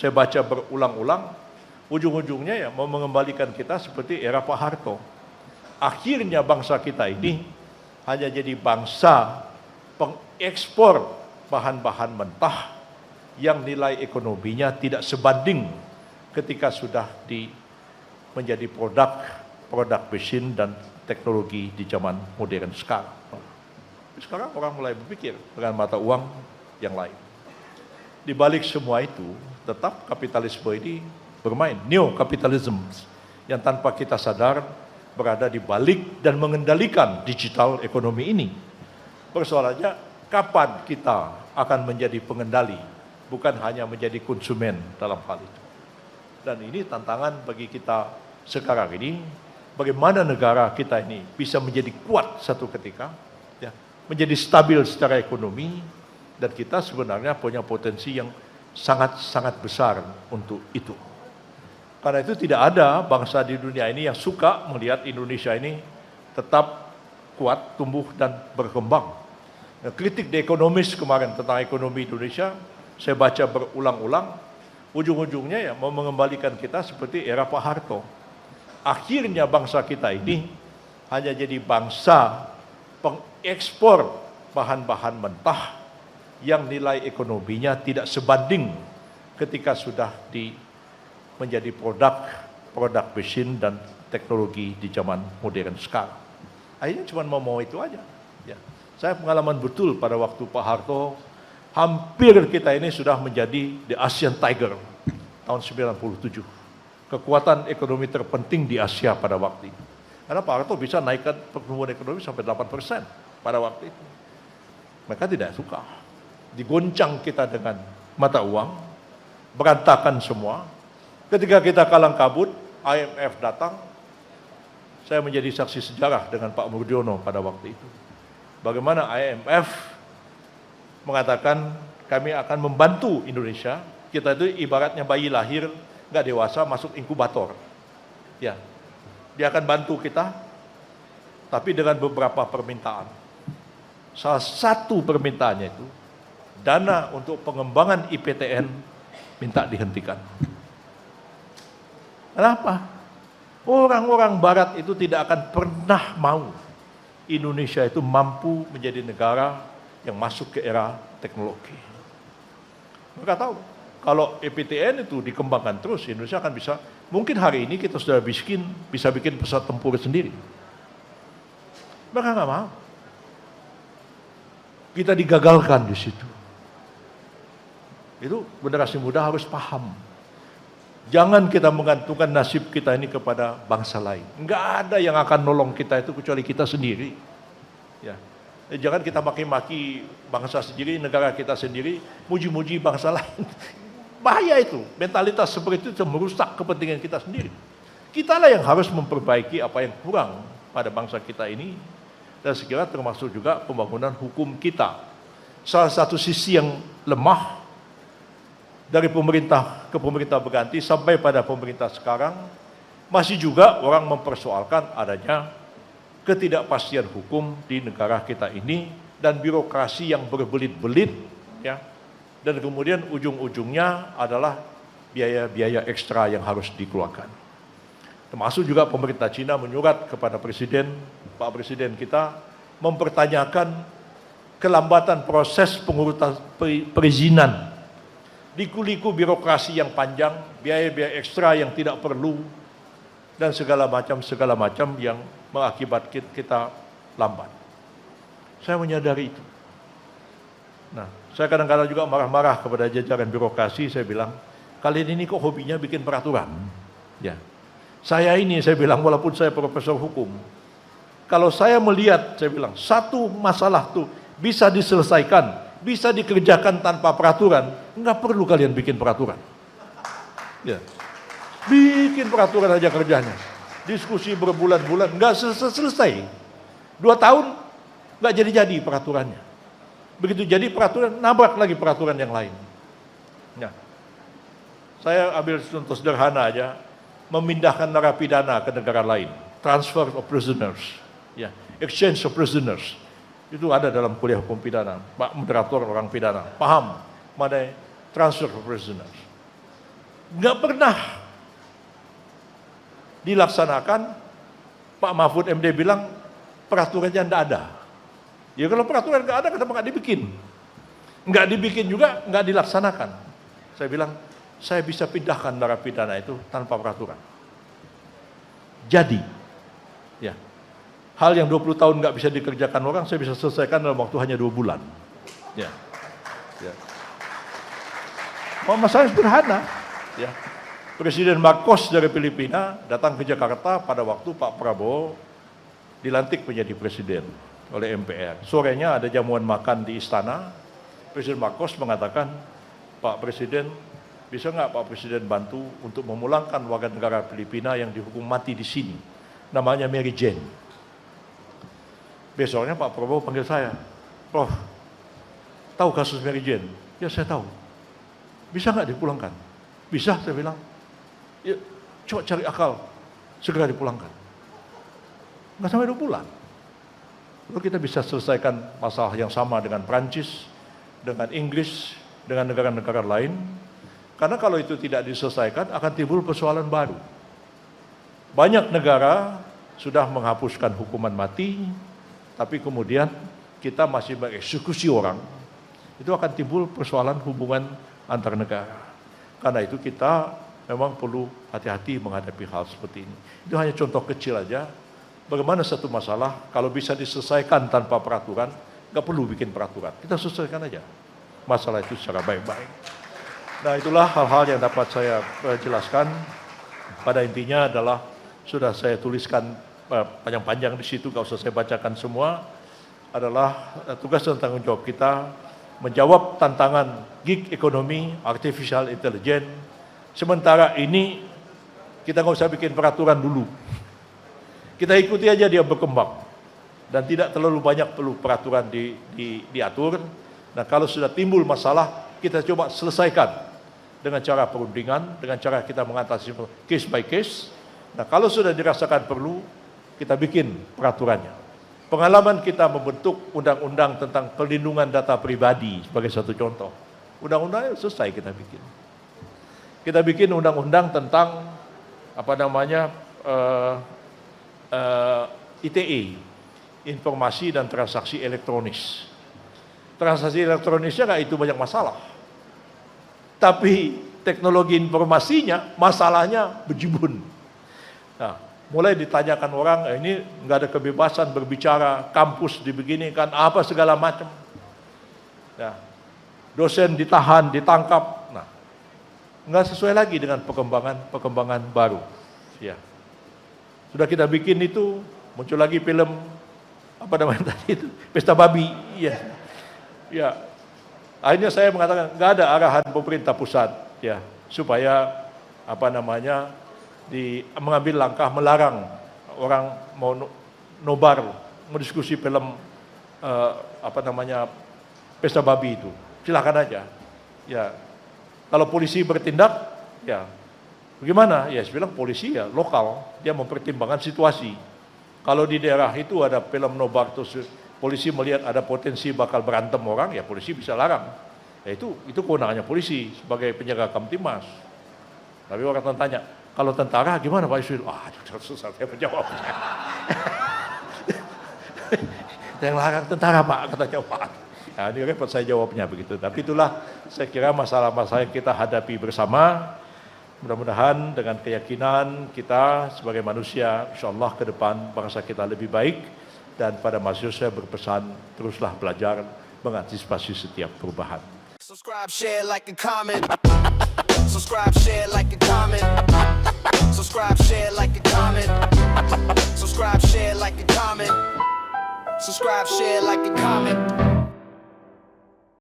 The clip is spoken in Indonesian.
saya baca berulang-ulang, ujung-ujungnya ya mau mengembalikan kita seperti era Pak Harto. Akhirnya bangsa kita ini hanya jadi bangsa pengekspor bahan-bahan mentah yang nilai ekonominya tidak sebanding ketika sudah menjadi produk mesin dan teknologi di zaman modern sekarang. Sekarang orang mulai berpikir dengan mata uang yang lain. Di balik semua itu, tetap kapitalisme ini bermain, neo-kapitalisme, yang tanpa kita sadar berada di balik dan mengendalikan digital ekonomi ini. Persoalannya, kapan kita akan menjadi pengendali, bukan hanya menjadi konsumen dalam hal itu. Dan ini tantangan bagi kita sekarang ini, bagaimana negara kita ini bisa menjadi kuat satu ketika, ya, menjadi stabil secara ekonomi, dan kita sebenarnya punya potensi yang sangat-sangat besar untuk itu. Karena itu tidak ada bangsa di dunia ini yang suka melihat Indonesia ini tetap kuat, tumbuh, dan berkembang. Nah, kritik The Economist kemarin tentang ekonomi Indonesia, saya baca berulang-ulang, ujung-ujungnya ya mau mengembalikan kita seperti era Pak Harto. Akhirnya bangsa kita ini hanya jadi bangsa pengekspor bahan-bahan mentah yang nilai ekonominya tidak sebanding ketika sudah menjadi produk mesin dan teknologi di zaman modern sekarang. Akhirnya cuma mau itu aja. Ya. Saya pengalaman betul pada waktu Pak Harto, hampir kita ini sudah menjadi the Asian Tiger tahun 97. Kekuatan ekonomi terpenting di Asia pada waktu itu. Karena Pak Harto bisa naikkan pertumbuhan ekonomi sampai 8% pada waktu itu. Mereka tidak suka. Digoncang kita dengan mata uang, berantakan semua. Ketika kita kalang kabut, IMF datang, saya menjadi saksi sejarah dengan Pak Murdiono pada waktu itu. Bagaimana IMF mengatakan kami akan membantu Indonesia, kita itu ibaratnya bayi lahir, nggak dewasa, masuk inkubator. Ya, dia akan bantu kita, tapi dengan beberapa permintaan. Salah satu permintaannya itu, dana untuk pengembangan IPTN minta dihentikan. Kenapa? Orang-orang Barat itu tidak akan pernah mau Indonesia itu mampu menjadi negara yang masuk ke era teknologi. Mereka tahu, kalau IPTN itu dikembangkan terus, Indonesia akan bisa, mungkin hari ini kita sudah bisa bikin pesawat tempur sendiri. Mereka nggak mau. Kita digagalkan di situ. Itu generasi muda harus paham. Jangan kita menggantungkan nasib kita ini kepada bangsa lain. Enggak ada yang akan nolong kita itu kecuali kita sendiri. Ya. Jangan kita maki-maki bangsa sendiri, negara kita sendiri, muji-muji bangsa lain. Bahaya itu. Mentalitas seperti itu merusak kepentingan kita sendiri. Kitalah yang harus memperbaiki apa yang kurang pada bangsa kita ini. Dan sekiranya termasuk juga pembangunan hukum kita. Salah satu sisi yang lemah dari pemerintah ke pemerintah berganti sampai pada pemerintah sekarang, masih juga orang mempersoalkan adanya ketidakpastian hukum di negara kita ini dan birokrasi yang berbelit-belit, ya. Dan kemudian ujung-ujungnya adalah biaya-biaya ekstra yang harus dikeluarkan. Termasuk juga pemerintah Cina menyurat kepada Presiden, Pak Presiden kita, mempertanyakan kelambatan proses pengurutan perizinan, liku-liku birokrasi yang panjang, biaya-biaya ekstra yang tidak perlu, dan segala macam yang mengakibatkan kita lambat. Saya menyadari itu. Nah, saya kadang-kadang juga marah-marah kepada jajaran birokrasi. Saya bilang, kalian ini kok hobinya bikin peraturan? Ya, saya bilang, walaupun saya profesor hukum, kalau saya melihat, saya bilang, satu masalah tuh bisa diselesaikan, bisa dikerjakan tanpa peraturan, nggak perlu kalian bikin peraturan. Ya. Bikin peraturan aja kerjanya. Diskusi berbulan-bulan, nggak selesai. 2 tahun, nggak jadi-jadi peraturannya. Begitu jadi peraturan, nabrak lagi peraturan yang lain. Ya. Saya ambil contoh sederhana aja, memindahkan narapidana ke negara lain. Transfer of prisoners. Ya. Exchange of prisoners. Itu ada dalam kuliah hukum pidana. Pak moderator orang pidana paham mana transfer of prisoners. nggak pernah dilaksanakan. Pak Mahfud MD bilang peraturannya nggak ada. Ya kalau peraturan nggak ada, kenapa nggak dibikin? Nggak dibikin juga, nggak dilaksanakan. Saya bilang, saya bisa pindahkan narapidana itu tanpa peraturan. Jadi, ya, hal yang 20 tahun nggak bisa dikerjakan orang, saya bisa selesaikan dalam waktu hanya 2 bulan. Ya, ya. Masalah sederhana. Ya. Presiden Marcos dari Filipina datang ke Jakarta pada waktu Pak Prabowo dilantik menjadi presiden oleh MPR. Sorenya ada jamuan makan di istana. Presiden Marcos mengatakan, Pak Presiden, bisa nggak Pak Presiden bantu untuk memulangkan warga negara Filipina yang dihukum mati di sini? Namanya Mary Jane. Besoknya Pak Prabowo panggil saya, Prof, tahu kasus Mary Jane? Ya saya tahu. Bisa nggak dipulangkan? Bisa, saya bilang. Ya, coba cari akal, segera dipulangkan. Nggak sampai 2 bulan. Lalu kita bisa selesaikan masalah yang sama dengan Prancis, dengan Inggris, dengan negara-negara lain. Karena kalau itu tidak diselesaikan, akan timbul persoalan baru. Banyak negara sudah menghapuskan hukuman mati, tapi kemudian kita masih mengeksekusi orang. Itu akan timbul persoalan hubungan antar negara. Karena itu kita memang perlu hati-hati menghadapi hal seperti ini. Itu hanya contoh kecil aja. Bagaimana satu masalah kalau bisa diselesaikan tanpa peraturan, nggak perlu bikin peraturan. Kita selesaikan aja masalah itu secara baik-baik. Nah itulah hal-hal yang dapat saya jelaskan. Pada intinya adalah sudah saya tuliskan panjang-panjang di situ, nggak usah saya bacakan semua. Adalah tugas dan tanggung jawab kita menjawab tantangan gig ekonomi, artificial intelligence. Sementara ini kita nggak usah bikin peraturan dulu. Kita ikuti aja dia berkembang. Dan tidak terlalu banyak perlu peraturan diatur. Nah kalau sudah timbul masalah, kita coba selesaikan dengan cara perundingan, dengan cara kita mengatasi case by case. Nah kalau sudah dirasakan perlu, kita bikin peraturannya. Pengalaman kita membentuk undang-undang tentang perlindungan data pribadi sebagai satu contoh. Undang-undangnya selesai kita bikin. Kita bikin undang-undang tentang ITE, informasi dan transaksi elektronis. Transaksi elektronisnya nggak itu banyak masalah. Tapi teknologi informasinya, masalahnya bejibun. Nah, mulai ditanyakan orang, ini nggak ada kebebasan berbicara, kampus dibeginikan, apa segala macam. Nah, dosen ditahan, ditangkap. Nah, nggak sesuai lagi dengan perkembangan baru. Ya. Sudah kita bikin itu, muncul lagi film, apa namanya tadi itu, Pesta Babi. Ya. Ya. Akhirnya saya mengatakan, nggak ada arahan pemerintah pusat, ya, supaya mengambil langkah melarang orang mau nobar, mendiskusi film Pesta Babi itu. Silakan aja. Ya. Kalau polisi bertindak, ya bagaimana? Ya saya bilang polisi ya lokal, dia mempertimbangkan situasi. Kalau di daerah itu ada film nobar terus polisi melihat ada potensi bakal berantem orang, ya polisi bisa larang. Ya itu kewenangannya polisi sebagai penjaga Kamtimas. Tapi orang tanya, kalau tentara gimana Pak Yusril? Susah saya menjawabnya. Yang larang tentara Pak, katanya Pak. Nah, ini repot saya jawabnya begitu. Tapi itulah saya kira masalah-masalah yang kita hadapi bersama. Mudah-mudahan dengan keyakinan kita sebagai manusia, insya Allah ke depan bangsa kita lebih baik. Dan pada mahasiswa saya berpesan, teruslah belajar mengantisipasi setiap perubahan. Subscribe, share, like, and comment. Subscribe, share, like, and comment. Subscribe, share, like, and comment. Subscribe, share, like, and comment. Subscribe, share, like, and comment.